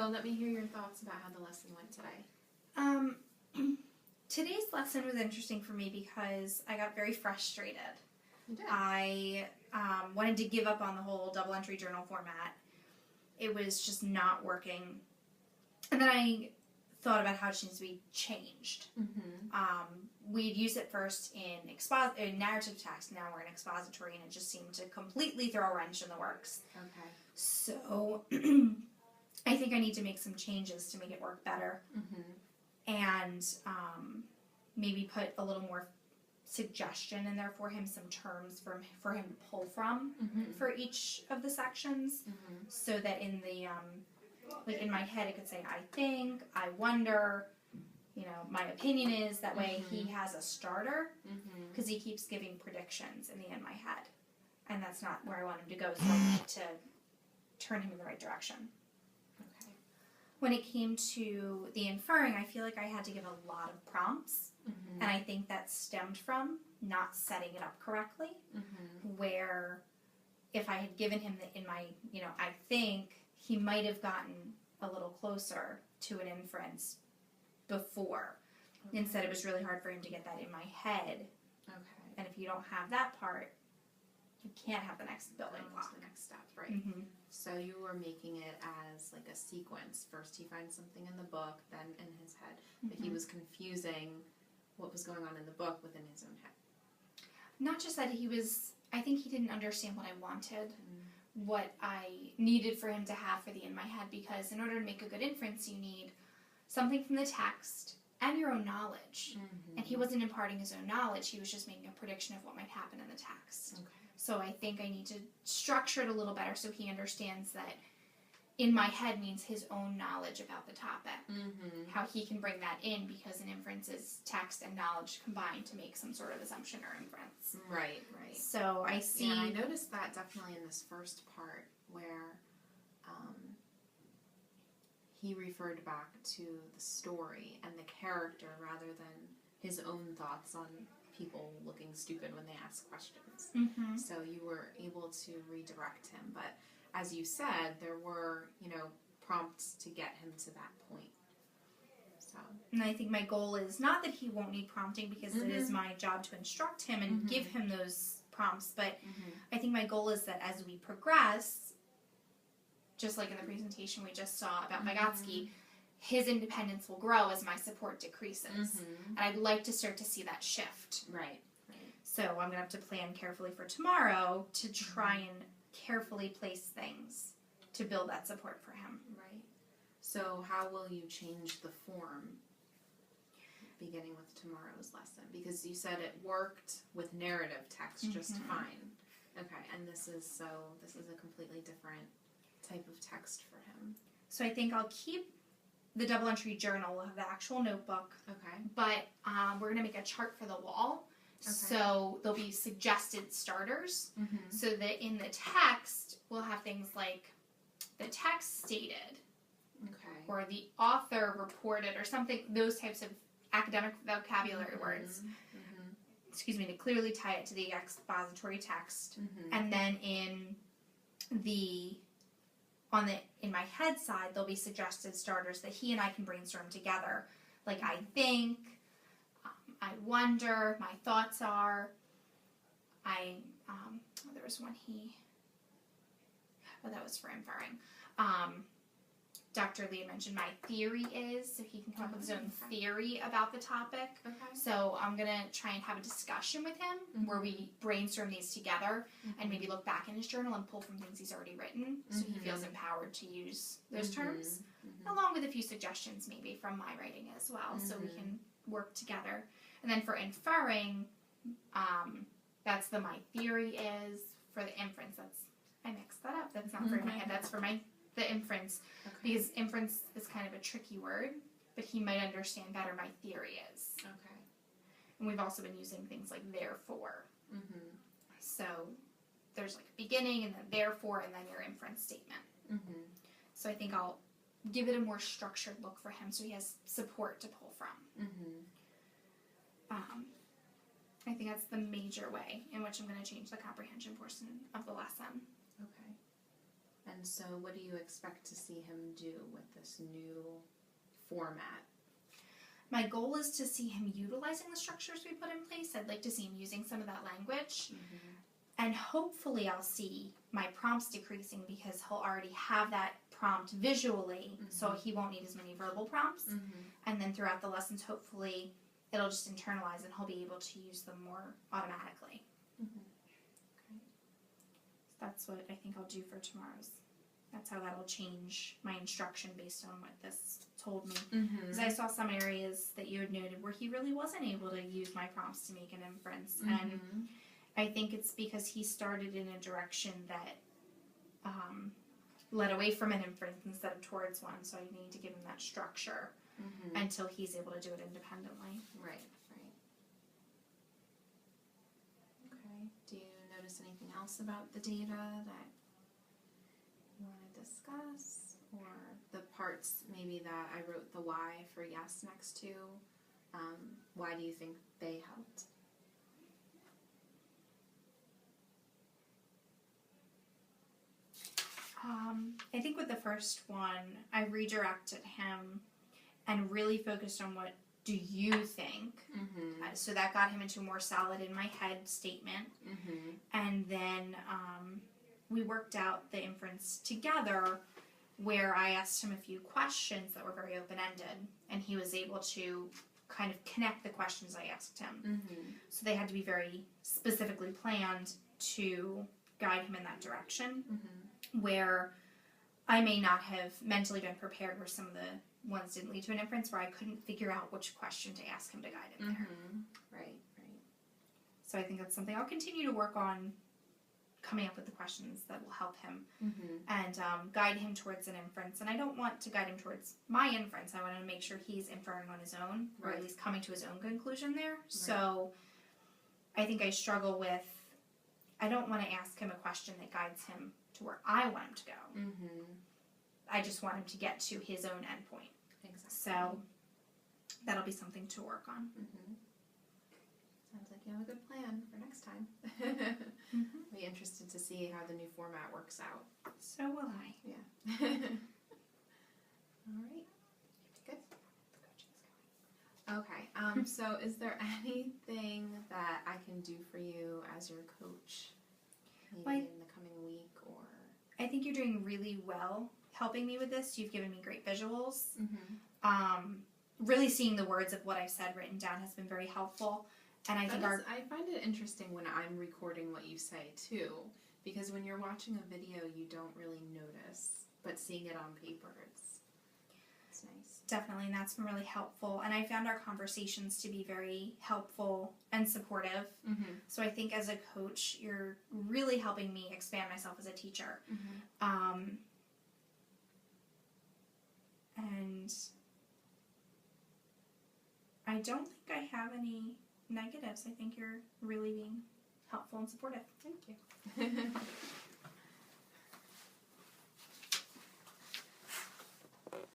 So let me hear your thoughts about how the lesson went today. Today's lesson was interesting for me because I got very frustrated. You did. I wanted to give up on the whole double entry journal format. It was just not working. And then I thought about how it needs to be changed. We'd use it first in narrative text, now we're in expository, and it just seemed to completely throw a wrench in the works. Okay. So I think I need to make some changes to make it work better. And maybe put a little more suggestion in there for him, some terms for him to pull from for each of the sections, so that in the like in my head it could say I think, I wonder, my opinion is, that way he has a starter, because he keeps giving predictions in my head, and that's not where I want him to go, so I need to turn him in the right direction. Okay. When it came to the inferring, I feel like I had to give a lot of prompts, and I think that stemmed from not setting it up correctly, where if I had given him I think, he might have gotten a little closer to an inference before. Instead, it was really hard for him to get that in my head. Okay. And if you don't have that part, you can't have the next building block. The next step, right? So you were making it as like a sequence. First he finds something in the book, then in his head. But he was confusing what was going on in the book within his own head. Not just that, I think he didn't understand what I wanted, what I needed for him to have for the in my head, because in order to make a good inference, you need something from the text and your own knowledge. And he wasn't imparting his own knowledge, he was just making a prediction of what might happen in the text. Okay. So I think I need to structure it a little better so he understands that in my head means his own knowledge about the topic. How he can bring that in, because an inference is text and knowledge combined to make some sort of assumption or inference. Right. So I see... And I noticed that definitely in this first part where he referred back to the story and the character rather than his own thoughts on people looking stupid when they ask questions. So you were able to redirect him. But as you said, there were, prompts to get him to that point. So. And I think my goal is not that he won't need prompting, because it is my job to instruct him and give him those prompts, but I think my goal is that as we progress, just like in the presentation we just saw about Vygotsky, his independence will grow as my support decreases. And I'd like to start to see that shift. Right. So I'm going to have to plan carefully for tomorrow to try and carefully place things to build that support for him. Right. So how will you change the form beginning with tomorrow's lesson? Because you said it worked with narrative text just fine. Okay, and this is a completely different type of text for him. So I think I'll keep the double entry journal. We'll have the actual notebook. Okay. But we're going to make a chart for the wall. Okay. So there'll be suggested starters. So that in the text, we'll have things like the text stated. Okay. Or the author reported, or something, those types of academic vocabulary words. Excuse me, to clearly tie it to the expository text. And then in my head side, there'll be suggested starters that he and I can brainstorm together. Like, I think, I wonder, my thoughts are, there was one that was for inferring. Dr. Lee mentioned my theory is, so he can come up with his own theory about the topic. Okay. So I'm going to try and have a discussion with him where we brainstorm these together and maybe look back in his journal and pull from things he's already written, so he feels empowered to use those terms, along with a few suggestions maybe from my writing as well, so we can work together. And then for inferring, that's my theory is. For the inference, I mixed that up. That's not for my head. That's for the inference. Okay. Because inference is kind of a tricky word, but he might understand better my theory is. Okay. And we've also been using things like therefore. So there's like a beginning and then therefore and then your inference statement. So I think I'll give it a more structured look for him so he has support to pull from. I think that's the major way in which I'm going to change the comprehension portion of the lesson. Okay. And And so what do you expect to see him do with this new format? My goal is to see him utilizing the structures we put in place. I'd like to see him using some of that language. And hopefully I'll see my prompts decreasing because he'll already have that prompt visually, so he won't need as many verbal prompts. And then throughout the lessons, hopefully it'll just internalize and he'll be able to use them more automatically. Okay. That's what I think I'll do for tomorrow's. That's how that'll change my instruction based on what this told me. Because I saw some areas that you had noted where he really wasn't able to use my prompts to make an inference. And I think it's because he started in a direction that led away from an inference instead of towards one. So I need to give him that structure until he's able to do it independently. Right. Okay. Do you notice anything else about the data that you want to discuss? Or the parts maybe that I wrote the why for yes next to? Why do you think they helped? I think with the first one, I redirected him and really focused on what do you think. So that got him into a more solid in my head statement. And then we worked out the inference together where I asked him a few questions that were very open-ended. And he was able to kind of connect the questions I asked him. So they had to be very specifically planned to guide him in that direction. Where I may not have mentally been prepared, where some of the ones didn't lead to an inference, where I couldn't figure out which question to ask him to guide him there. Right. So I think that's something I'll continue to work on, coming up with the questions that will help him and guide him towards an inference. And I don't want to guide him towards my inference. I want to make sure he's inferring on his own, or at least coming to his own conclusion there. So I think I struggle with, I don't want to ask him a question that guides him to where I want him to go. I just want him to get to his own endpoint. Exactly. So that'll be something to work on. Sounds like you have a good plan for next time. I'll be interested to see how the new format works out. So will I. Yeah. All right. Good. The coaching is going. Okay. So is there anything that I can do for you as your coach? Maybe in the coming week, or I think you're doing really well helping me with this. You've given me great visuals. Really seeing the words of what I've said written down has been very helpful. And I think I find it interesting when I'm recording what you say too, because when you're watching a video, you don't really notice, but seeing it on paper, it's nice. Definitely, and that's been really helpful. And I found our conversations to be very helpful and supportive. So I think as a coach, you're really helping me expand myself as a teacher. And I don't think I have any negatives. I think you're really being helpful and supportive. Thank you.